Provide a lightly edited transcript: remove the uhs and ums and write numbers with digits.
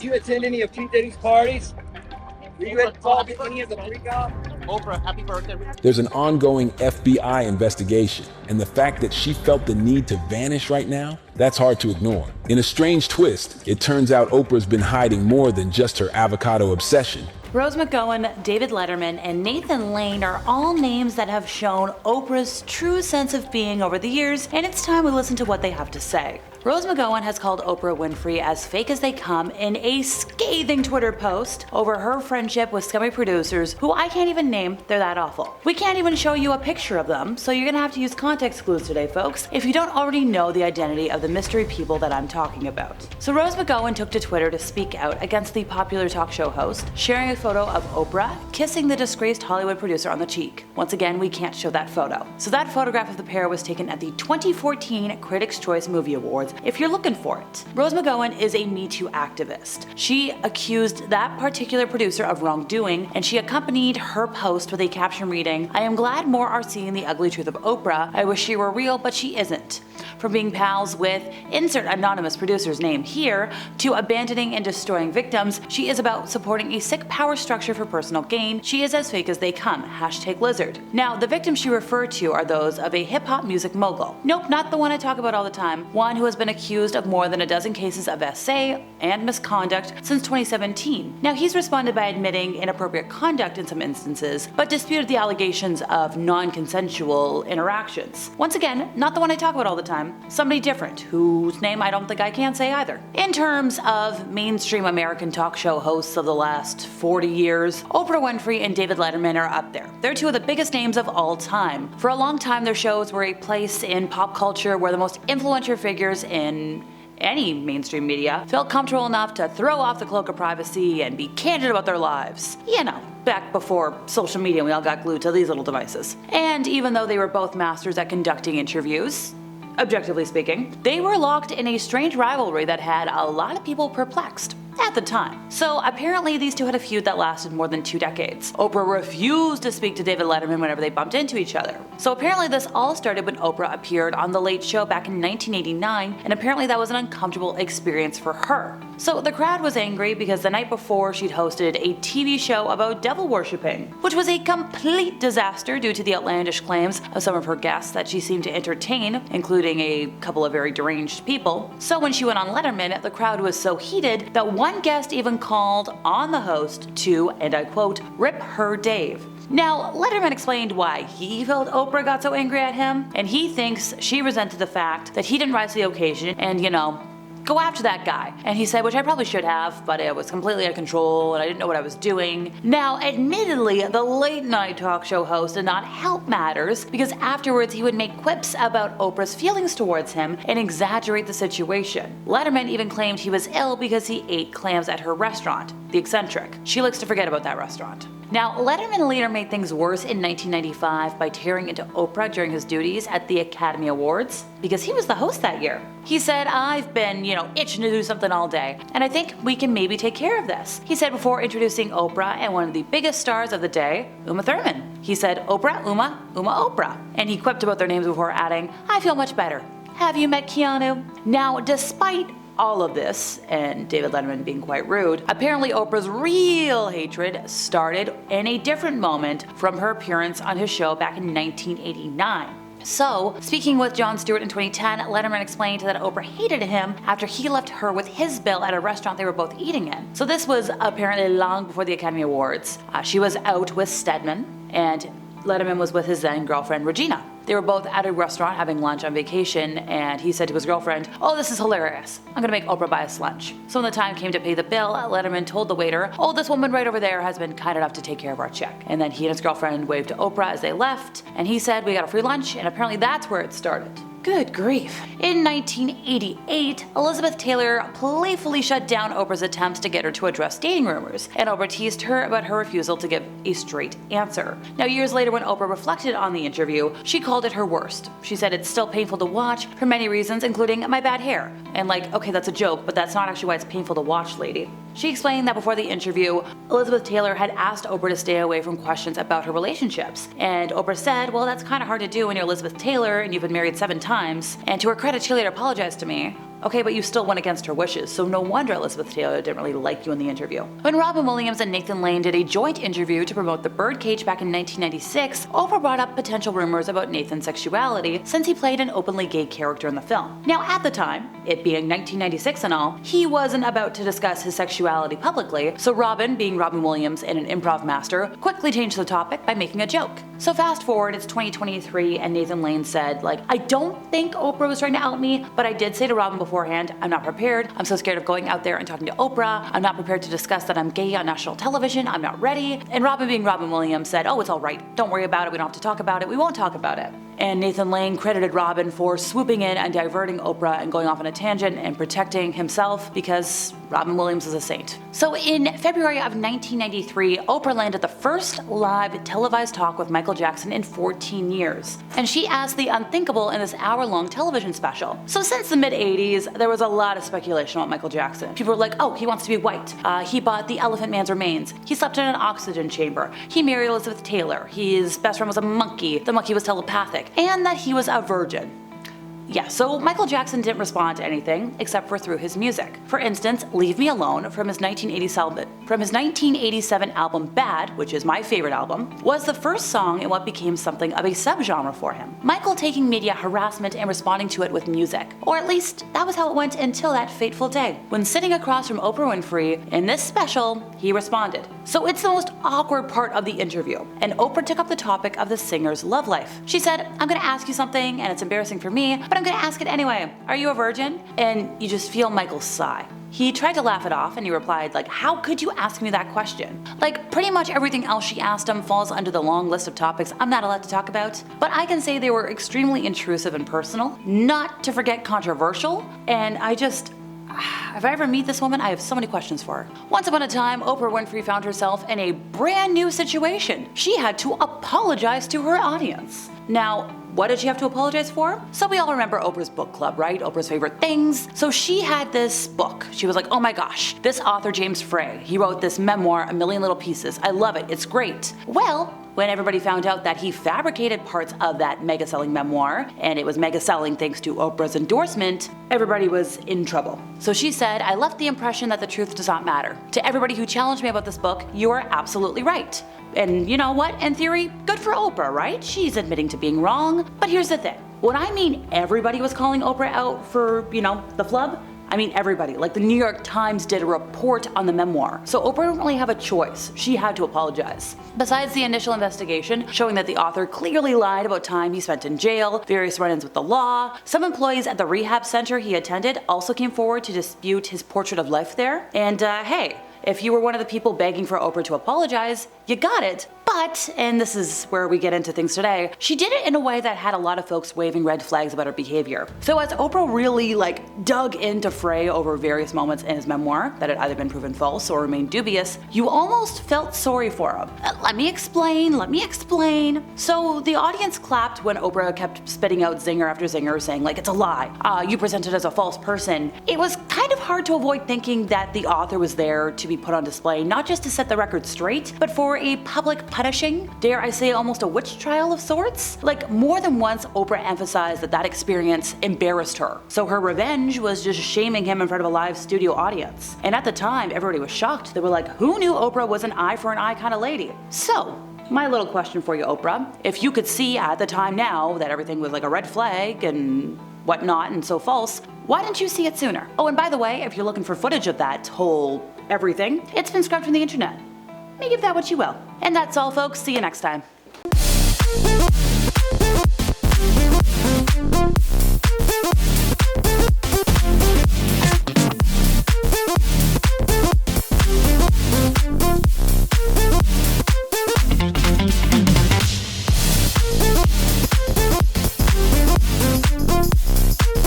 Did you attend any of P. Diddy's parties? Were you involved in any of the freak-off? Oprah, happy birthday. There's an ongoing FBI investigation, and the fact that she felt the need to vanish right now, that's hard to ignore. In a strange twist, it turns out Oprah's been hiding more than just her avocado obsession. Rose McGowan, David Letterman, and Nathan Lane are all names that have shown Oprah's true sense of being over the years, and it's time we listen to what they have to say. Rose McGowan has called Oprah Winfrey as fake as they come in a scathing Twitter post over her friendship with scummy producers who I can't even name, they're that awful. We can't even show you a picture of them, so you're gonna have to use context clues today, folks, if you don't already know the identity of the mystery people that I'm talking about. So Rose McGowan took to Twitter to speak out against the popular talk show host, sharing a photo of Oprah kissing the disgraced Hollywood producer on the cheek. Once again, we can't show that photo. So that photograph of the pair was taken at the 2014 Critics' Choice Movie Awards, if you're looking for it. Rose McGowan is a Me Too activist. She accused that particular producer of wrongdoing, and she accompanied her post with a caption reading, "I am glad more are seeing the ugly truth of Oprah. I wish she were real, but she isn't." From being pals with insert anonymous producer's name here, to abandoning and destroying victims, she is about supporting a sick power structure for personal gain. She is as fake as they come. #Lizard. Now, the victims she referred to are those of a hip-hop music mogul. Nope, not the one I talk about all the time. One who has been accused of more than a dozen cases of SA and misconduct since 2017. Now, he's responded by admitting inappropriate conduct in some instances, but disputed the allegations of non-consensual interactions. Once again, not the one I talk about all the time. Somebody different, whose name I don't think I can say either. In terms of mainstream American talk show hosts of the last 40 years, Oprah Winfrey and David Letterman are up there. They're two of the biggest names of all time. For a long time, their shows were a place in pop culture where the most influential figures in any mainstream media felt comfortable enough to throw off the cloak of privacy and be candid about their lives. You know, back before social media, we all got glued to these little devices. And even though they were both masters at conducting interviews, objectively speaking, they were locked in a strange rivalry that had a lot of people perplexed at the time. So apparently these two had a feud that lasted more than 2 decades. Oprah refused to speak to David Letterman whenever they bumped into each other. So apparently this all started when Oprah appeared on The Late Show back in 1989, and apparently that was an uncomfortable experience for her. So the crowd was angry because the night before she'd hosted a TV show about devil worshipping, which was a complete disaster due to the outlandish claims of some of her guests that she seemed to entertain, including a couple of very deranged people. So when she went on Letterman, the crowd was so heated that one guest even called on the host to, and I quote, "rip her Dave." Now, Letterman explained why he felt Oprah got so angry at him, and he thinks she resented the fact that he didn't rise to the occasion and, go after that guy. And he said, which I probably should have, but it was completely out of control and I didn't know what I was doing. Now, admittedly, the late night talk show host did not help matters because afterwards he would make quips about Oprah's feelings towards him and exaggerate the situation. Letterman even claimed he was ill because he ate clams at her restaurant, The Eccentric. She likes to forget about that restaurant. Now, Letterman later made things worse in 1995 by tearing into Oprah during his duties at the Academy Awards, because he was the host that year. He said, "I've been, itching to do something all day, and I think we can maybe take care of this," he said before introducing Oprah and one of the biggest stars of the day, Uma Thurman. He said, "Oprah, Uma, Oprah," and he quipped about their names before adding, "I feel much better. Have you met Keanu?" Now, despite all of this, and David Letterman being quite rude, apparently Oprah's real hatred started in a different moment from her appearance on his show back in 1989. So, speaking with Jon Stewart in 2010, Letterman explained that Oprah hated him after he left her with his bill at a restaurant they were both eating in. So this was apparently long before the Academy Awards. She was out with Stedman, and Letterman was with his then girlfriend Regina. They were both at a restaurant having lunch on vacation, and he said to his girlfriend, "Oh, this is hilarious. I'm gonna make Oprah buy us lunch." So when the time came to pay the bill, Letterman told the waiter, "Oh, this woman right over there has been kind enough to take care of our check." And then he and his girlfriend waved to Oprah as they left, and he said, "We got a free lunch," and apparently that's where it started. Good grief. In 1988, Elizabeth Taylor playfully shut down Oprah's attempts to get her to address dating rumors, and Oprah teased her about her refusal to give a straight answer. Now, years later, when Oprah reflected on the interview, she called it her worst. She said, "It's still painful to watch for many reasons, including my bad hair." And okay, that's a joke, but that's not actually why it's painful to watch, lady. She explained that before the interview, Elizabeth Taylor had asked Oprah to stay away from questions about her relationships. And Oprah said, "Well, that's kind of hard to do when you're Elizabeth Taylor and you've been married 7 times. And to her credit, she later apologized to me. Okay, but you still went against her wishes, so no wonder Elizabeth Taylor didn't really like you in the interview. When Robin Williams and Nathan Lane did a joint interview to promote The Birdcage back in 1996, Oprah brought up potential rumors about Nathan's sexuality since he played an openly gay character in the film. Now at the time, it being 1996 and all, he wasn't about to discuss his sexuality publicly, so Robin, being Robin Williams and an improv master, quickly changed the topic by making a joke. So fast forward, it's 2023 and Nathan Lane said, like, I don't think Oprah was trying to out me, but I did say to Robin beforehand, I'm not prepared, I'm so scared of going out there and talking to Oprah, I'm not prepared to discuss that I'm gay on national television, I'm not ready. And Robin, being Robin Williams, said, oh, it's alright, don't worry about it, we don't have to talk about it, we won't talk about it. And Nathan Lane credited Robin for swooping in and diverting Oprah and going off on a tangent and protecting himself because Robin Williams is a saint. So in February of 1993, Oprah landed the first live televised talk with Michael Jackson in 14 years. And she asked the unthinkable in this hour-long television special. So since the mid-80s, there was a lot of speculation about Michael Jackson. People were like, oh, he wants to be white. He bought the Elephant Man's remains. He slept in an oxygen chamber. He married Elizabeth Taylor. His best friend was a monkey. The monkey was telepathic. And that he was a virgin. Yeah, so Michael Jackson didn't respond to anything except for through his music. For instance, Leave Me Alone from his 1987 album Bad, which is my favorite album, was the first song in what became something of a subgenre for him. Michael taking media harassment and responding to it with music. Or at least, that was how it went until that fateful day. When sitting across from Oprah Winfrey in this special, he responded. So it's the most awkward part of the interview, and Oprah took up the topic of the singer's love life. She said, I'm gonna ask you something, and it's embarrassing for me, but I'm gonna ask it anyway. Are you a virgin? And you just feel Michael sigh. He tried to laugh it off and he replied, like, how could you ask me that question? Like, pretty much everything else she asked him falls under the long list of topics I'm not allowed to talk about. But I can say they were extremely intrusive and personal, not to forget controversial, and if I ever meet this woman, I have so many questions for her. Once upon a time, Oprah Winfrey found herself in a brand new situation. She had to apologize to her audience. Now, what did she have to apologize for? So we all remember Oprah's book club, right? Oprah's favorite things. So she had this book. She was like, oh my gosh, this author James Frey, he wrote this memoir, A Million Little Pieces. I love it, it's great. Well, when everybody found out that he fabricated parts of that mega-selling memoir, and it was mega-selling thanks to Oprah's endorsement, everybody was in trouble. So she said, I left the impression that the truth does not matter. To everybody who challenged me about this book, you are absolutely right. And you know what? In theory, good for Oprah, right? She's admitting to being wrong. But here's the thing. When I mean everybody was calling Oprah out for, the flub, I mean everybody. Like the New York Times did a report on the memoir. So Oprah didn't really have a choice. She had to apologize. Besides the initial investigation showing that the author clearly lied about time he spent in jail, various run-ins with the law, some employees at the rehab center he attended also came forward to dispute his portrait of life there. And hey, if you were one of the people begging for Oprah to apologize, you got it. But, and this is where we get into things today, she did it in a way that had a lot of folks waving red flags about her behavior. So as Oprah really dug into Frey over various moments in his memoir that had either been proven false or remained dubious, you almost felt sorry for him. Let me explain. So the audience clapped when Oprah kept spitting out zinger after zinger saying it's a lie, you presented as a false person. It was kind of hard to avoid thinking that the author was there to be put on display, not just to set the record straight, but for a public punishing, dare I say almost a witch trial of sorts? More than once, Oprah emphasized that experience embarrassed her. So her revenge was just shaming him in front of a live studio audience. And at the time, everybody was shocked. They were like, who knew Oprah was an eye for an eye kind of lady? So, my little question for you, Oprah. If you could see at the time now that everything was like a red flag and whatnot and so false, why didn't you see it sooner? Oh, and by the way, if you're looking for footage of that whole everything, it's been scrubbed from the internet. Make of that what you will. And that's all, folks. See you next time.